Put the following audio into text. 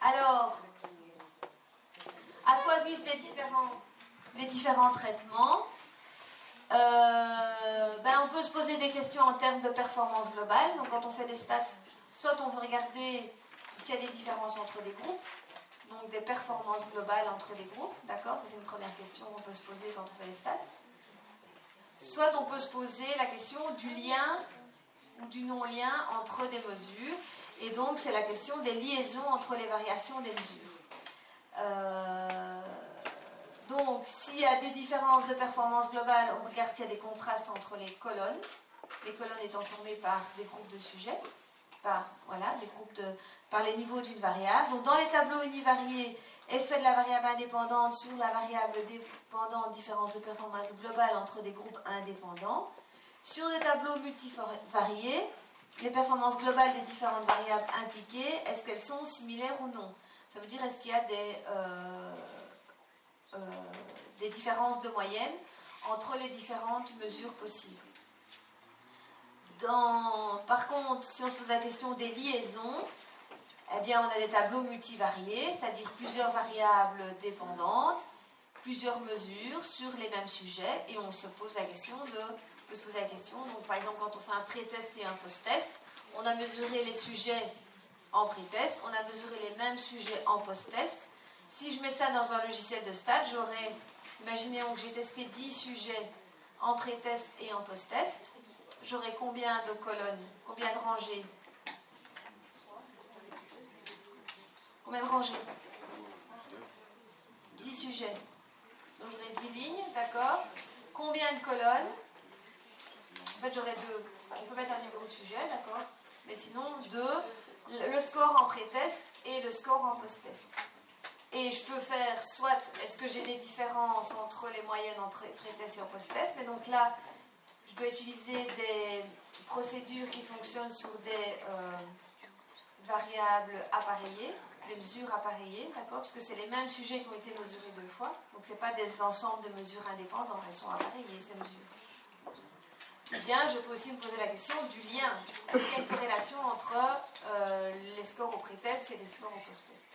Alors, à quoi visent les différents traitements? On peut se poser des questions en termes de performance globale. Donc quand on fait des stats, soit on veut regarder s'il y a des différences entre des groupes, donc des performances globales entre des groupes, d'accord? Ça c'est une première question qu'on peut se poser quand on fait des stats. Soit on peut se poser la question du lien ou du non-lien entre des mesures, et donc c'est la question des liaisons entre les variations des mesures. Donc, s'il y a des différences de performance globale, on regarde s'il y a des contrastes entre les colonnes étant formées par des groupes de sujets, par les niveaux d'une variable. Donc, dans les tableaux univariés, effet de la variable indépendante sur la variable dépendante, différence de performance globale entre des groupes indépendants. Sur des tableaux multivariés, les performances globales des différentes variables impliquées, est-ce qu'elles sont similaires ou non? Ça veut dire, est-ce qu'il y a des différences de moyenne entre les différentes mesures possibles. Par contre, si on se pose la question des liaisons, eh bien, on a des tableaux multivariés, c'est-à-dire plusieurs variables dépendantes, plusieurs mesures sur les mêmes sujets, et on peut se poser la question. Donc, par exemple, quand on fait un pré-test et un post-test, on a mesuré les sujets en pré-test, on a mesuré les mêmes sujets en post-test. Si je mets ça dans un logiciel de stats, imaginons que j'ai testé 10 sujets en pré-test et en post-test, j'aurai combien de colonnes, combien de rangées? Combien de rangées? 10 sujets. Donc j'aurai 10 lignes, d'accord? Combien de colonnes? En fait, j'aurai 2. On peut mettre un numéro de sujet, d'accord? Mais sinon, 2. Le score en pré-test et le score en post-test. Et je peux faire soit, est-ce que j'ai des différences entre les moyennes en pré-test et en post-test? Mais donc là, je dois utiliser des procédures qui fonctionnent sur des variables appareillées, des mesures appareillées, d'accord? Parce que c'est les mêmes sujets qui ont été mesurés 2 fois. Donc ce n'est pas des ensembles de mesures indépendantes, elles sont appareillées, ces mesures. Ou bien, je peux aussi me poser la question du lien. Est-ce qu'il y a une corrélation entre les scores au pré-test et les scores au post-test?